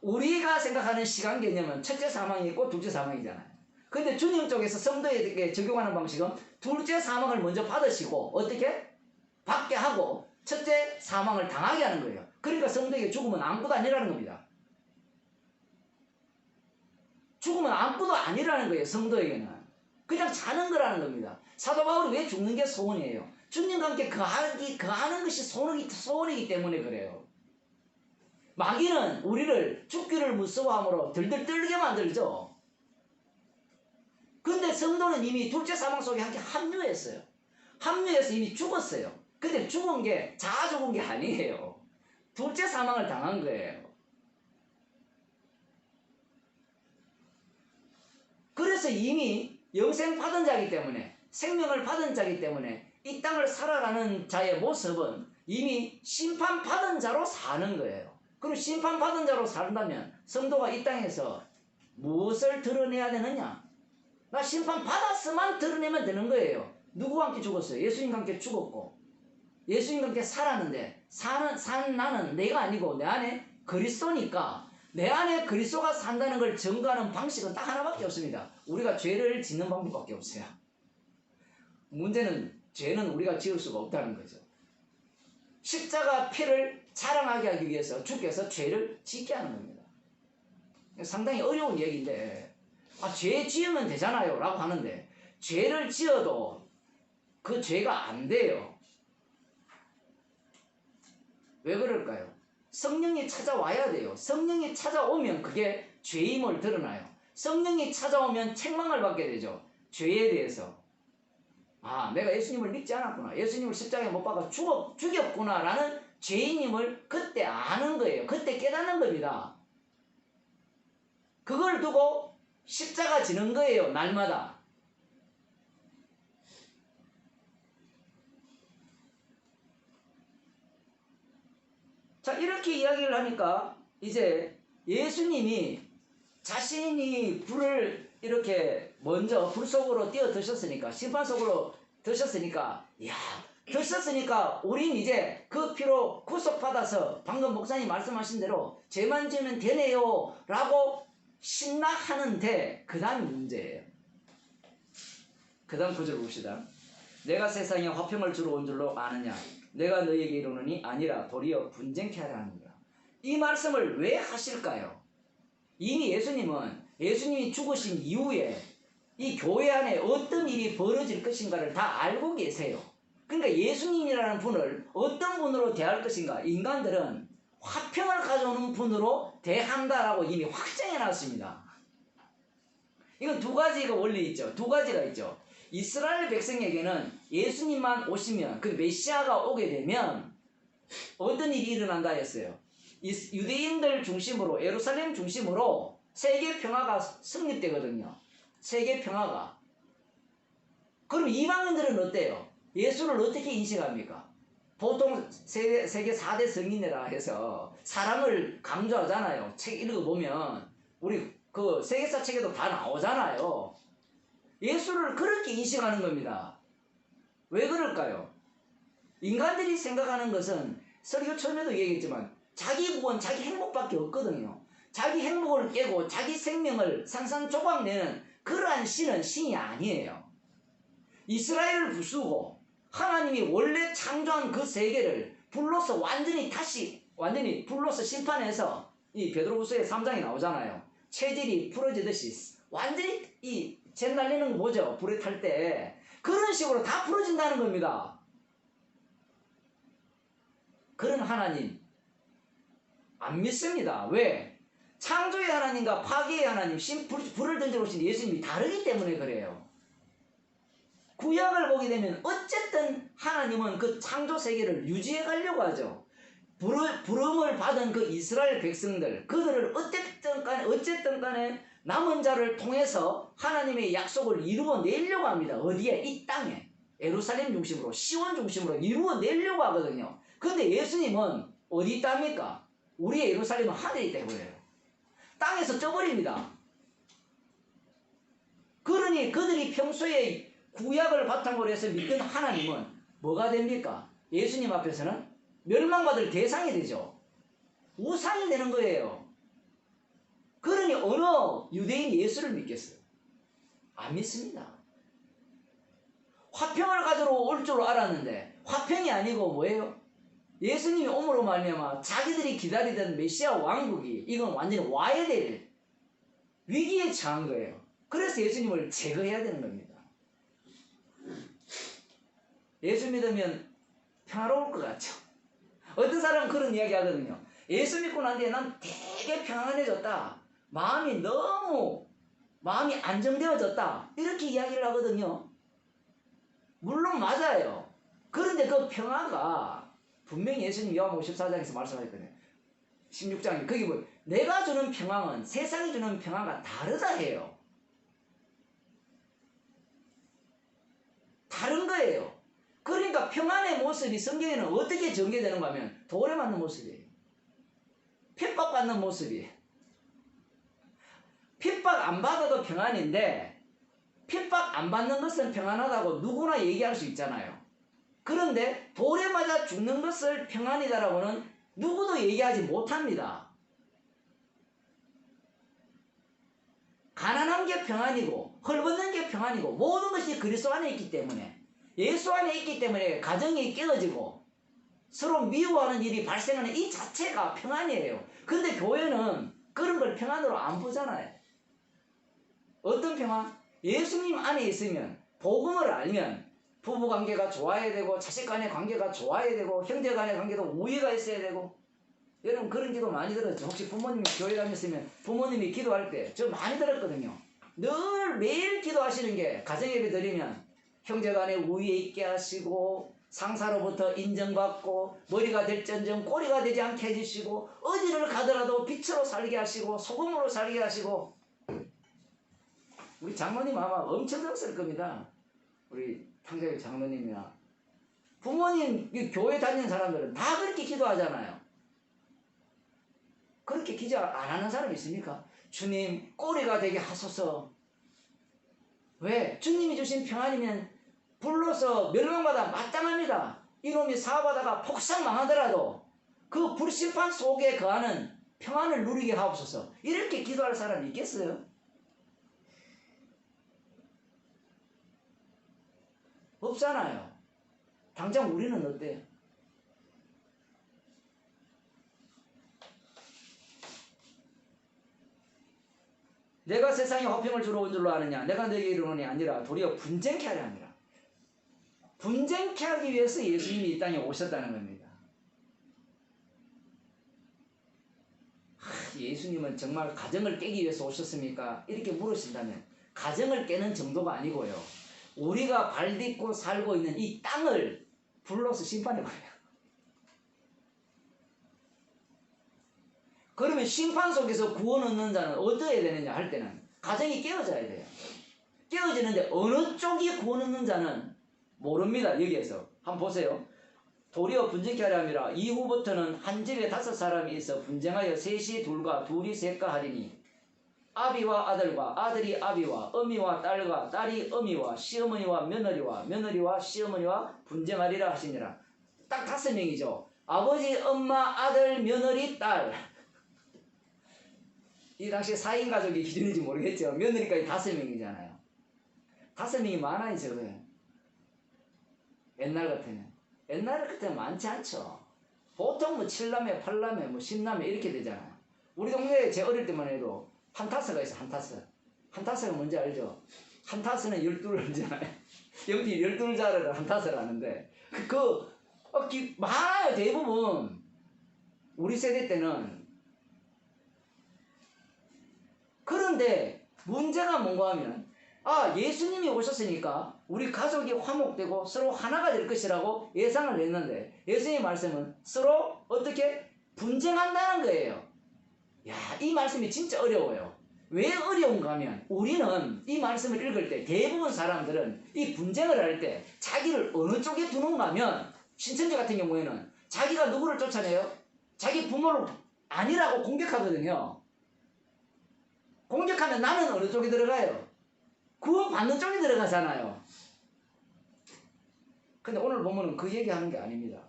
우리가 생각하는 시간 개념은 첫째 사망이 있고 둘째 사망이잖아요. 근데 주님 쪽에서 성도에게 적용하는 방식은 둘째 사망을 먼저 받으시고 어떻게? 받게 하고 첫째 사망을 당하게 하는 거예요. 그러니까 성도에게 죽음은 아무것도 아니라는 겁니다. 죽음은 아무것도 아니라는 거예요. 성도에게는. 그냥 자는 거라는 겁니다. 사도 바울이 왜 죽는 게 소원이에요? 주님과 함께 거하는 것이 소원이기 때문에 그래요. 마귀는 우리를 죽기를 무서워함으로 들들 떨게 만들죠. 근데 성도는 이미 둘째 사망 속에 함께 합류했어요. 합류해서 이미 죽었어요. 근데 죽은 게 자아 죽은 게 아니에요. 둘째 사망을 당한 거예요. 그래서 이미 영생 받은 자이기 때문에, 생명을 받은 자이기 때문에 이 땅을 살아가는 자의 모습은 이미 심판 받은 자로 사는 거예요. 그럼 심판 받은 자로 산다면 성도가 이 땅에서 무엇을 드러내야 되느냐? 나 심판 받았으면 드러내면 되는 거예요. 누구와 함께 죽었어요? 예수님과 함께 죽었고 예수님과 함께 살았는데 산 나는 내가 아니고 내 안에 그리스도니까 내 안에 그리스도가 산다는 걸 증거하는 방식은 딱 하나밖에 없습니다. 우리가 죄를 짓는 방법밖에 없어요. 문제는 죄는 우리가 지을 수가 없다는 거죠. 십자가 피를 자랑하게 하기 위해서 주께서 죄를 짓게 하는 겁니다. 상당히 어려운 얘기인데 죄 지으면 되잖아요 라고 하는데 죄를 지어도 그 죄가 안 돼요. 왜 그럴까요? 성령이 찾아와야 돼요. 성령이 찾아오면 그게 죄임을 드러나요. 성령이 찾아오면 책망을 받게 되죠. 죄에 대해서. 내가 예수님을 믿지 않았구나. 예수님을 십자가에 못 박아 죽였구나 라는 죄인임을 그때 아는 거예요. 그때 깨닫는 겁니다. 그걸 두고 십자가 지는 거예요. 날마다. 자, 이렇게 이야기를 하니까 이제 예수님이 자신이 불을 이렇게 먼저 불 속으로 뛰어드셨으니까, 심판 속으로 드셨으니까, 드셨으니까 우린 이제 그 피로 구속받아서 방금 목사님 말씀하신 대로 죄만 지으면 되네요 라고 신나하는데 그 다음이 문제예요. 그 다음 구절 봅시다. 내가 세상에 화평을 주러 온 줄로 아느냐? 내가 너희에게 이르노니 아니라 도리어 분쟁케 하려 하느니라. 이 말씀을 왜 하실까요? 이미 예수님이 죽으신 이후에 이 교회 안에 어떤 일이 벌어질 것인가를 다 알고 계세요. 그러니까 예수님이라는 분을 어떤 분으로 대할 것인가? 인간들은 화평을 가져오는 분으로 대한다라고 이미 확정해 놨습니다. 이건 두 가지가 원리 있죠. 두 가지가 있죠. 이스라엘 백성에게는 예수님만 오시면, 그 메시아가 오게 되면 어떤 일이 일어난다 했어요. 유대인들 중심으로, 예루살렘 중심으로 세계 평화가 성립되거든요. 세계 평화가. 그럼 이방인들은 어때요? 예수를 어떻게 인식합니까? 보통 세계 4대 성인이라 해서 사랑을 강조하잖아요. 책 읽어보면 우리 그 세계사 책에도 다 나오잖아요. 예수를 그렇게 인식하는 겁니다. 왜 그럴까요? 인간들이 생각하는 것은 설교 처음에도 얘기했지만 자기 구원, 자기 행복밖에 없거든요. 자기 행복을 깨고 자기 생명을 산산조각내는 그러한 신은 신이 아니에요. 이스라엘을 부수고 하나님이 원래 창조한 그 세계를 불로서 완전히 불로서 심판해서 이 베드로후서의 3장이 나오잖아요. 체질이 풀어지듯이 완전히 잼 날리는 거 뭐죠? 불에 탈 때 그런 식으로 다 풀어진다는 겁니다. 그런 하나님 안 믿습니다. 왜? 창조의 하나님과 파괴의 하나님, 불을 던져 오신 예수님이 다르기 때문에 그래요. 구약을 보게 되면 어쨌든 하나님은 그 창조 세계를 유지해 가려고 하죠. 부름을 받은 그 이스라엘 백성들, 그들을 어쨌든 간에 남은 자를 통해서 하나님의 약속을 이루어내려고 합니다. 어디에? 이 땅에. 예루살렘 중심으로, 시온 중심으로 이루어내려고 하거든요. 근데 예수님은 어디 있답니까? 우리의 예루살렘은 하늘에 있다 이거예요. 땅에서 쪄버립니다. 그러니 그들이 평소에 구약을 바탕으로 해서 믿던 하나님은 뭐가 됩니까? 예수님 앞에서는 멸망받을 대상이 되죠. 우상이 되는 거예요. 그러니 어느 유대인 예수를 믿겠어요? 안 믿습니다. 화평을 가지러 올 줄 알았는데 화평이 아니고 뭐예요? 예수님이 오므로 말미암아 자기들이 기다리던 메시아 왕국이 이건 완전히 와야 될 위기에 처한 거예요. 그래서 예수님을 제거해야 되는 겁니다. 예수 믿으면 평화로울 것 같죠? 어떤 사람은 그런 이야기 하거든요. 예수 믿고 난 뒤에 난 되게 평안해졌다. 마음이 안정되어졌다. 이렇게 이야기를 하거든요. 물론 맞아요. 그런데 그 평화가 분명히 예수님 요한복음 14장에서 말씀하셨거든요. 16장에 거기 뭐 내가 주는 평안은 세상이 주는 평안과 다르다 해요. 다른 거예요. 그러니까 평안의 모습이 성경에는 어떻게 전개되는가 하면 돌에 맞는 모습이에요. 핍박받는 모습이에요. 핍박 안 받아도 평안인데 핍박 안 받는 것은 평안하다고 누구나 얘기할 수 있잖아요. 그런데 돌에 맞아 죽는 것을 평안이다라고는 누구도 얘기하지 못합니다. 가난한 게 평안이고 헐벗는 게 평안이고 모든 것이 그리스도 안에 있기 때문에 예수 안에 있기 때문에 가정이 깨어지고 서로 미워하는 일이 발생하는 이 자체가 평안이에요. 그런데 교회는 그런 걸 평안으로 안 보잖아요. 어떤 평안? 예수님 안에 있으면 복음을 알면 부부관계가 좋아야 되고 자식 간의 관계가 좋아야 되고 형제 간의 관계도 우애가 있어야 되고. 여러분 그런 기도 많이 들었죠? 혹시 부모님이 교회 다녔으면 부모님이 기도할 때 저 많이 들었거든요. 늘 매일 기도하시는 게 가정예배 드리면 형제 간에 우애 있게 하시고 상사로부터 인정받고 머리가 될전정 꼬리가 되지 않게 해주시고 어디를 가더라도 빛으로 살게 하시고 소금으로 살게 하시고. 우리 장로님 아마 엄청 들었을 겁니다. 우리 탕자교 장로님이나 부모님 교회 다니는 사람들은 다 그렇게 기도하잖아요. 그렇게 기도 안 하는 사람 있습니까? 주님 꼬리가 되게 하소서. 왜? 주님이 주신 평안이면 불로서 멸망받아 마땅합니다. 이놈이 사업하다가 폭삭 망하더라도 그 불심판 속에 거하는 평안을 누리게 하옵소서. 이렇게 기도할 사람이 있겠어요? 없잖아요. 당장 우리는 어때요? 내가 세상에 화평을 주러 온 줄로 아느냐? 내가 너에게 이르노니 아니라 도리어 분쟁케 하려 함이라. 분쟁케 하기 위해서 예수님이 이 땅에 오셨다는 겁니다. 예수님은 정말 가정을 깨기 위해서 오셨습니까? 이렇게 물으신다면 가정을 깨는 정도가 아니고요. 우리가 발 딛고 살고 있는 이 땅을 불러서 심판해버려요. 그러면 심판 속에서 구원 얻는 자는 어떠해야 되느냐 할 때는 가정이 깨어져야 돼요. 깨어지는데 어느 쪽이 구원 얻는 자는 모릅니다. 여기에서 한번 보세요. 도리어 분쟁케 하려 함이라. 이후부터는 한 집에 5사람이 있어 분쟁하여 셋이 둘과 둘이 셋과 하리니 아비와 아들과 아들이 아비와 어미와 딸과 딸이 어미와 시어머니와 며느리와 며느리와 시어머니와 분쟁하리라 하시니라. 딱 5명이죠. 아버지, 엄마, 아들, 며느리, 딸. 이 당시 4인 가족이 기준인지 모르겠죠. 며느리까지 5명이잖아요. 5명이 많아요, 적어요. 옛날 같으면. 옛날 같으면 많지 않죠. 보통 뭐 7남매, 8남매, 뭐 10남매 이렇게 되잖아요. 우리 동네에 제 어릴 때만 해도 한타스가 있어, 한타스. 한타스가 뭔지 알죠? 한타스는 12잖아요. 연필 12자를 한타스를 하는데, 많아요, 대부분. 우리 세대 때는. 그런데 문제가 뭔가 하면, 예수님이 오셨으니까 우리 가족이 화목되고 서로 하나가 될 것이라고 예상을 했는데, 예수님의 말씀은 서로 어떻게 분쟁한다는 거예요. 야, 이 말씀이 진짜 어려워요. 왜 어려운가 하면 우리는 이 말씀을 읽을 때 대부분 사람들은 이 분쟁을 할 때 자기를 어느 쪽에 두는가 하면 신천지 같은 경우에는 자기가 누구를 쫓아내요? 자기 부모를 아니라고 공격하거든요. 공격하면 나는 어느 쪽에 들어가요? 구원 받는 쪽에 들어가잖아요. 근데 오늘 보면은 그 얘기하는 게 아닙니다.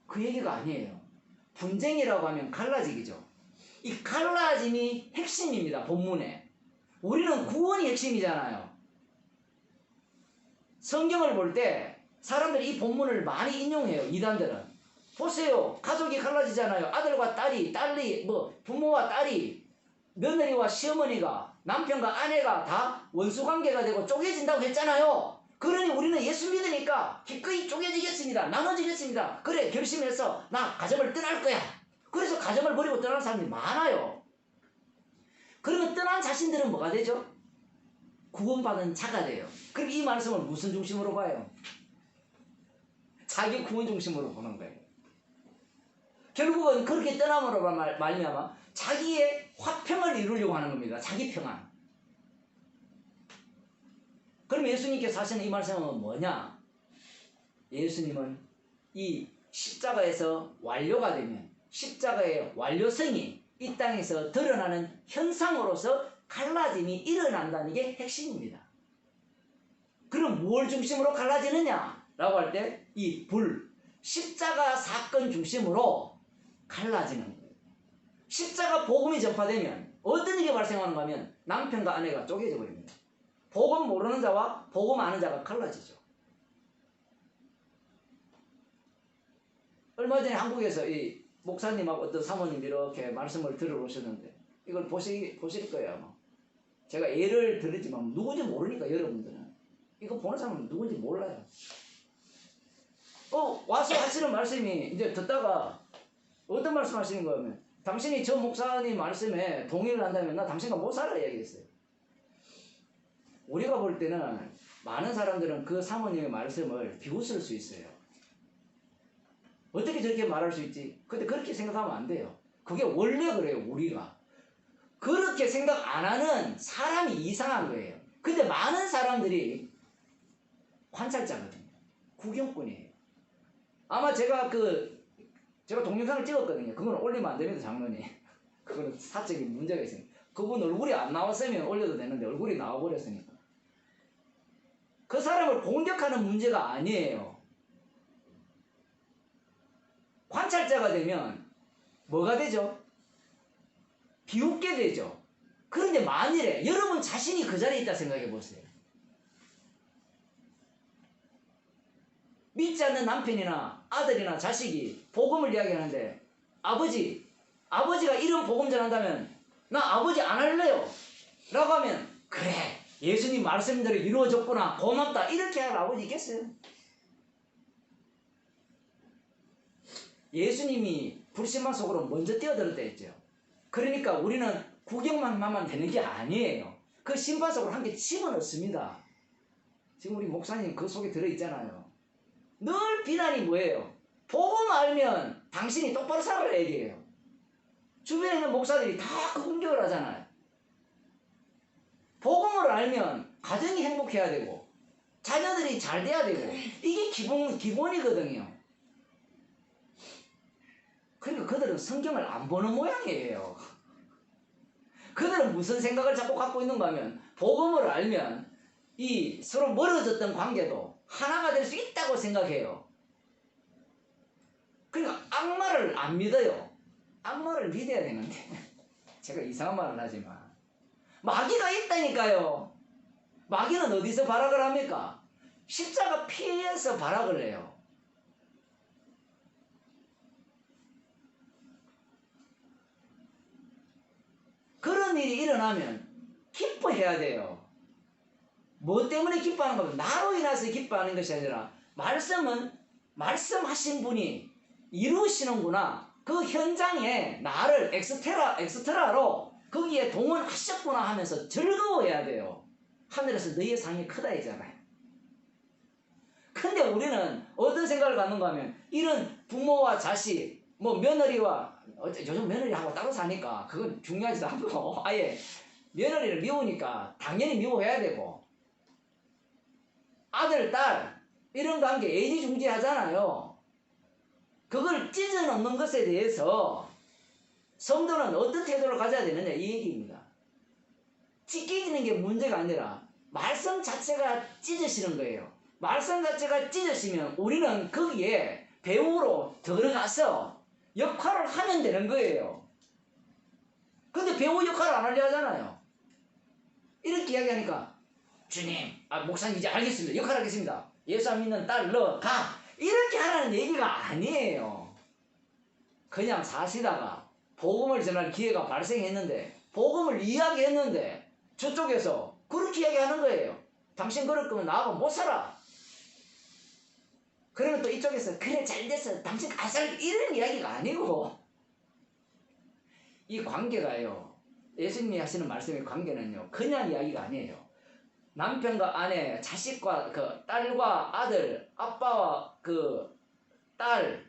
그 얘기가 아니에요. 분쟁이라고 하면 갈라지기죠. 이 갈라짐이 핵심입니다. 본문에. 우리는 구원이 핵심이잖아요. 성경을 볼 때 사람들이 이 본문을 많이 인용해요. 이단들은. 보세요. 가족이 갈라지잖아요. 아들과 딸이, 부모와 딸이, 며느리와 시어머니가, 남편과 아내가 다 원수관계가 되고 쪼개진다고 했잖아요. 그러니 우리는 예수 믿으니까 기꺼이 쪼개지겠습니다. 나눠지겠습니다. 그래 결심해서 나 가정을 떠날 거야. 그래서 가정을 버리고 떠나는 사람들이 많아요. 그러면 떠난 자신들은 뭐가 되죠? 구원받은 자가 돼요. 그럼 이 말씀을 무슨 중심으로 봐요? 자기 구원 중심으로 보는 거예요. 결국은 그렇게 떠남으로 말미암아 자기의 화평을 이루려고 하는 겁니다. 자기 평안. 그럼 예수님께서 하시는 이 말씀은 뭐냐? 예수님은 이 십자가에서 완료가 되면 십자가의 완료성이 이 땅에서 드러나는 현상으로서 갈라짐이 일어난다는 게 핵심입니다. 그럼 뭘 중심으로 갈라지느냐? 라고 할 때 이 십자가 사건 중심으로 갈라지는 거예요. 십자가 복음이 전파되면 어떤 일이 발생하는가 하면 남편과 아내가 쪼개져 버립니다. 복음 모르는 자와 복음 아는 자가 갈라지죠. 얼마 전에 한국에서 이 목사님하고 어떤 사모님 이렇게 말씀을 들어보셨는데 이걸 보실 거예요 아마. 제가 예를 들었지만 누군지 모르니까 여러분들은 이거 보는 사람은 누군지 몰라요. 와서 하시는 말씀이 이제 듣다가 어떤 말씀 하시는 거냐면 당신이 저 목사님 말씀에 동의를 한다면 나 당신과 못 살아 얘기했어요. 우리가 볼 때는 많은 사람들은 그 사모님의 말씀을 비웃을 수 있어요. 어떻게 저렇게 말할 수 있지? 근데 그렇게 생각하면 안 돼요. 그게 원래 그래요. 우리가 그렇게 생각 안 하는 사람이 이상한 거예요. 근데 많은 사람들이 관찰자거든요. 구경꾼이에요. 아마 제가 동영상을 찍었거든요. 그건 올리면 안 됩니다. 장로님. 그거는 사적인 문제가 있으니까. 그분 얼굴이 안 나왔으면 올려도 되는데 얼굴이 나와버렸으니까. 그 사람을 공격하는 문제가 아니에요. 관찰자가 되면 뭐가 되죠? 비웃게 되죠. 그런데 만일에 여러분 자신이 그 자리에 있다 생각해 보세요. 믿지 않는 남편이나 아들이나 자식이 복음을 이야기하는데 아버지가 이런 복음 전한다면 나 아버지 안 할래요 라고 하면 그래 예수님 말씀대로 이루어졌구나 고맙다 이렇게 할 아버지 있겠어요? 예수님이 불신만 속으로 먼저 뛰어들었다 했죠. 그러니까 우리는 구경만 하면 되는 게 아니에요. 그 심판 속으로 한 개 집어넣습니다. 지금 우리 목사님 그 속에 들어있잖아요. 늘 비난이 뭐예요? 복음 알면 당신이 똑바로 살아라 얘기해요. 주변에 있는 목사들이 다 그 공격을 하잖아요. 복음을 알면 가정이 행복해야 되고 자녀들이 잘 돼야 되고 이게 기본이거든요. 그러니까 그들은 성경을 안 보는 모양이에요. 그들은 무슨 생각을 자꾸 갖고 있는가 하면 복음을 알면 이 서로 멀어졌던 관계도 하나가 될 수 있다고 생각해요. 그러니까 악마를 안 믿어요. 악마를 믿어야 되는데 제가 이상한 말을 하지만 마귀가 있다니까요. 마귀는 어디서 발악을 합니까? 십자가 피해서 발악을 해요. 그런 일이 일어나면 기뻐해야 돼요. 뭐 때문에 기뻐하는 거면 나로 인해서 기뻐하는 것이 아니라 말씀하신 분이 이루시는구나. 그 현장에 나를 엑스트라로 거기에 동원하셨구나 하면서 즐거워해야 돼요. 하늘에서 너희의 상이 크다 했잖아요. 근데 우리는 어떤 생각을 갖는가 하면 이런 부모와 자식, 며느리와 요즘 며느리하고 따로 사니까 그건 중요하지도 않고 아예 며느리를 미우니까 당연히 미워해야 되고 아들, 딸 이런 관계 애지중지하잖아요. 그걸 찢어놓는 것에 대해서 성도는 어떤 태도를 가져야 되느냐 이 얘기입니다. 찢기지는 게 문제가 아니라 말씀 자체가 찢어지는 거예요. 말씀 자체가 찢어지면 우리는 거기에 배우로 들어가서 역할을 하면 되는 거예요. 근데 배우 역할을 안 하려 하잖아요. 이렇게 이야기하니까 주님, 목사님 이제 알겠습니다. 역할하겠습니다. 예수 안 믿는 딸 너 가. 이렇게 하라는 얘기가 아니에요. 그냥 사시다가 복음을 전할 기회가 발생했는데 복음을 이야기했는데 저쪽에서 그렇게 이야기하는 거예요. 당신 그럴 거면 나하고 못 살아. 그러면 또 이쪽에서 그래 잘됐어. 당신 가살 이런 이야기가 아니고 이 관계가요. 예수님이 하시는 말씀의 관계는요. 그냥 이야기가 아니에요. 남편과 아내, 자식과 그 딸과 아들, 아빠와 그 딸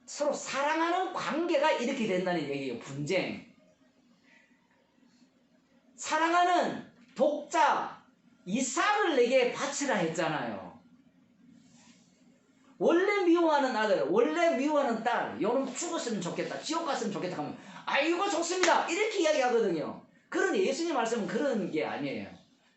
서로 사랑하는 관계가 이렇게 된다는 얘기예요. 분쟁. 사랑하는 독자 이삭을 내게 바치라 했잖아요. 원래 미워하는 아들, 원래 미워하는 딸, 요놈 죽었으면 좋겠다, 지옥 갔으면 좋겠다 하면 아이고 좋습니다 이렇게 이야기하거든요. 그런데 예수님 말씀은 그런 게 아니에요.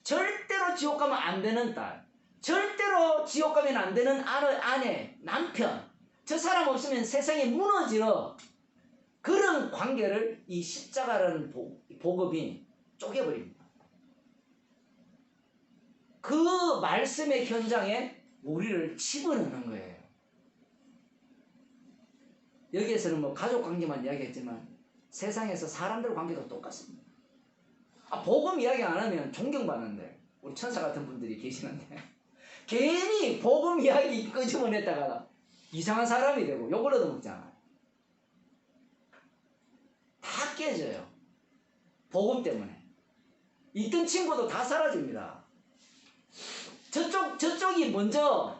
절대로 지옥 가면 안 되는 딸, 절대로 지옥 가면 안 되는 아내, 남편, 저 사람 없으면 세상이 무너지는 그런 관계를 이 십자가라는 복음이 쪼개버립니다. 그 말씀의 현장에 우리를 집어넣는 거예요. 여기에서는 뭐 가족 관계만 이야기했지만 세상에서 사람들 관계도 똑같습니다. 복음 이야기 안 하면 존경받는데 우리 천사 같은 분들이 계시는데 괜히 복음 이야기 끄집어냈다가 이상한 사람이 되고 욕을 얻어먹잖아요. 다 깨져요. 복음 때문에. 있던 친구도 다 사라집니다. 저쪽이 먼저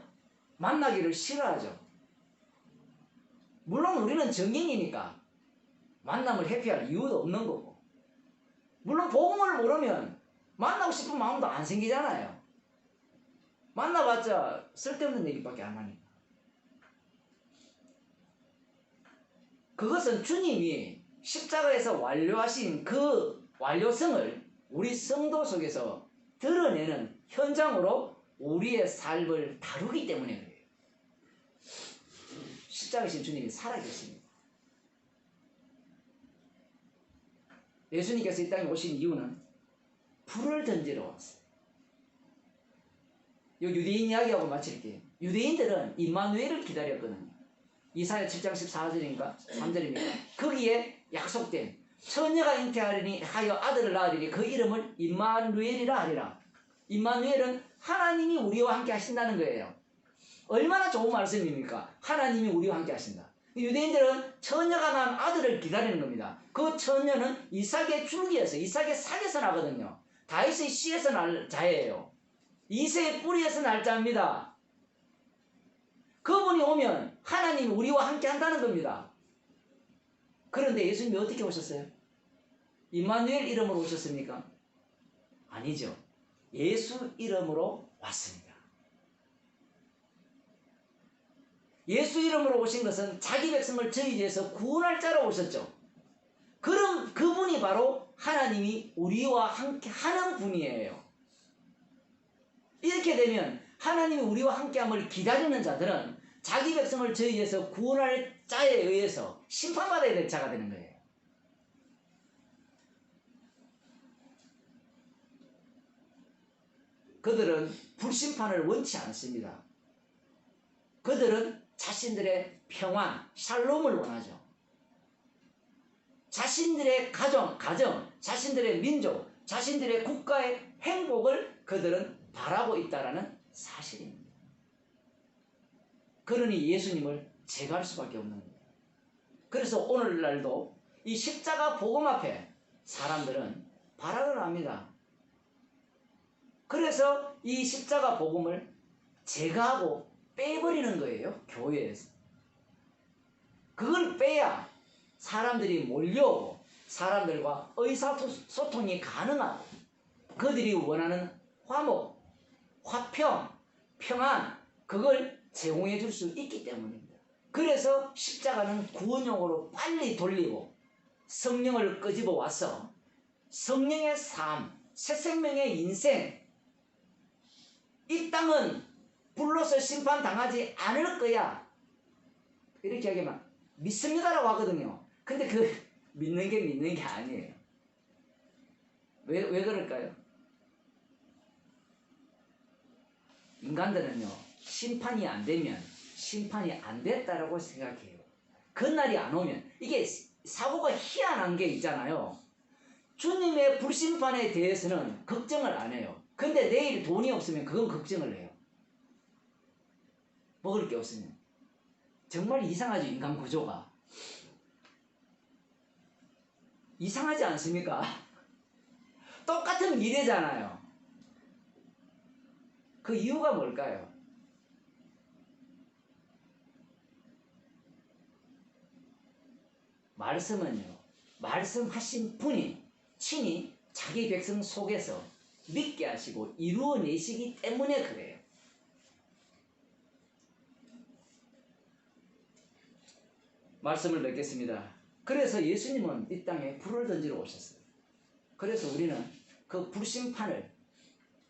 만나기를 싫어하죠. 물론 우리는 정인이니까 만남을 회피할 이유도 없는 거고, 물론 복음을 모르면 만나고 싶은 마음도 안 생기잖아요. 만나봤자 쓸데없는 얘기밖에 안 하니까. 그것은 주님이 십자가에서 완료하신 그 완료성을 우리 성도 속에서 드러내는 현장으로 우리의 삶을 다루기 때문에 그래요. 십자가이신 주님이 살아계십니다. 예수님께서 이 땅에 오신 이유는 불을 던지러 왔어요. 이 유대인 이야기하고 마칠게요. 유대인들은 임마누엘을 기다렸거든요. 이사야 7장 14절인가 3절입니까? 거기에 약속된 처녀가 잉태하리니 하여 아들을 낳으리니 그 이름을 임마누엘이라 하리라. 임마누엘은 하나님이 우리와 함께 하신다는 거예요. 얼마나 좋은 말씀입니까? 하나님이 우리와 함께 하신다. 유대인들은 처녀가 낳은 아들을 기다리는 겁니다. 그 처녀는 이삭의 줄기에서, 이삭의 삭에서 나거든요. 다윗의 씨에서 날 자예요. 이새의 뿌리에서 날 자입니다. 그분이 오면 하나님이 우리와 함께 한다는 겁니다. 그런데 예수님이 어떻게 오셨어요? 임마누엘 이름으로 오셨습니까? 아니죠. 예수 이름으로 왔습니다. 예수 이름으로 오신 것은 자기 백성을 저희에서 구원할 자로 오셨죠. 그럼 그분이 바로 하나님이 우리와 함께 하는 분이에요. 이렇게 되면 하나님이 우리와 함께함을 기다리는 자들은 자기 백성을 저희에서 구원할 자에 의해서 심판받아야 될 자가 되는 거예요. 그들은 불심판을 원치 않습니다. 그들은 자신들의 평안, 샬롬을 원하죠. 자신들의 가정, 자신들의 민족, 자신들의 국가의 행복을 그들은 바라고 있다는 사실입니다. 그러니 예수님을 제거할 수밖에 없는 겁니다. 그래서 오늘날도 이 십자가 복음 앞에 사람들은 발악을 합니다. 그래서 이 십자가 복음을 제거하고 빼버리는 거예요. 교회에서. 그걸 빼야 사람들이 몰려오고 사람들과 의사소통이 가능하고 그들이 원하는 화목, 화평, 평안 그걸 제공해 줄 수 있기 때문입니다. 그래서 십자가는 구원용으로 빨리 돌리고 성령을 끄집어 와서 성령의 삶, 새 생명의 인생, 이 땅은 불로서 심판당하지 않을 거야. 이렇게 하기만 믿습니다라고 하거든요. 근데 그 믿는 게 아니에요. 왜 그럴까요? 인간들은요, 심판이 안 되면 심판이 안 됐다라고 생각해요. 그날이 안 오면, 이게 사고가 희한한 게 있잖아요. 주님의 불심판에 대해서는 걱정을 안 해요. 근데 내일 돈이 없으면 그건 걱정을 해요. 먹을 게 없으면. 정말 이상하죠, 인간 구조가. 이상하지 않습니까? 똑같은 미래잖아요. 그 이유가 뭘까요? 말씀은요, 말씀하신 분이 친히 자기 백성 속에서 믿게 하시고 이루어내시기 때문에 그래요. 말씀을 맺겠습니다. 그래서 예수님은 이 땅에 불을 던지러 오셨어요. 그래서 우리는 그 불심판을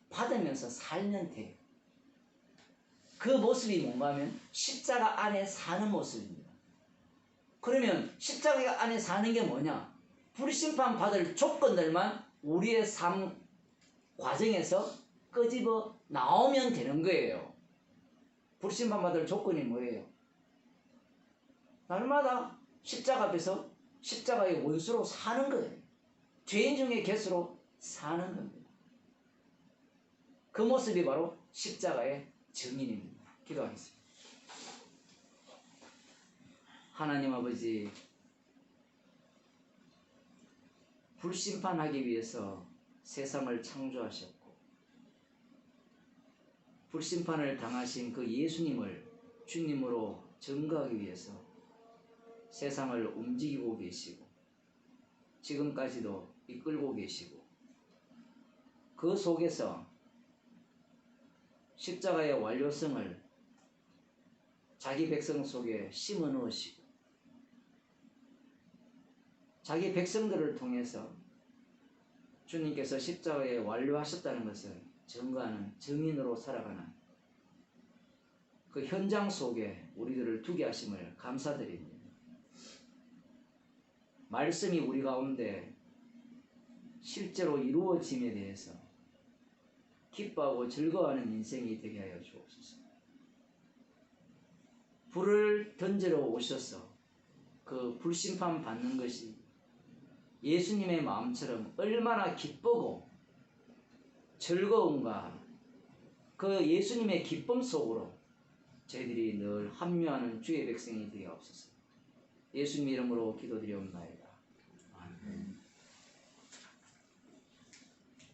받으면서 살면 돼요. 그 모습이 뭔가 하면 십자가 안에 사는 모습입니다. 그러면 십자가 안에 사는 게 뭐냐? 불심판 받을 조건들만 우리의 삶 과정에서 끄집어 나오면 되는 거예요. 불심판 받을 조건이 뭐예요? 날마다 십자가 앞에서 십자가의 원수로 사는 거예요. 죄인 중에 개수로 사는 겁니다. 그 모습이 바로 십자가의 증인입니다. 기도하겠습니다. 하나님 아버지, 불심판하기 위해서 세상을 창조하셨고 불심판을 당하신 그 예수님을 주님으로 증거하기 위해서 세상을 움직이고 계시고 지금까지도 이끌고 계시고 그 속에서 십자가의 완료성을 자기 백성 속에 심어 넣으시고 자기 백성들을 통해서 주님께서 십자가에 완료하셨다는 것을 증거하는 증인으로 살아가는 그 현장 속에 우리들을 두게 하심을 감사드립니다. 말씀이 우리 가운데 실제로 이루어짐에 대해서 기뻐하고 즐거워하는 인생이 되게 하여 주옵소서. 불을 던지러 오셔서 그 불심판 받는 것이 예수님의 마음처럼 얼마나 기쁘고 즐거운가, 그 예수님의 기쁨 속으로 저희들이 늘 합류하는 주의 백성이 되게 없소서. 예수님 이름으로 기도드리옵나이다.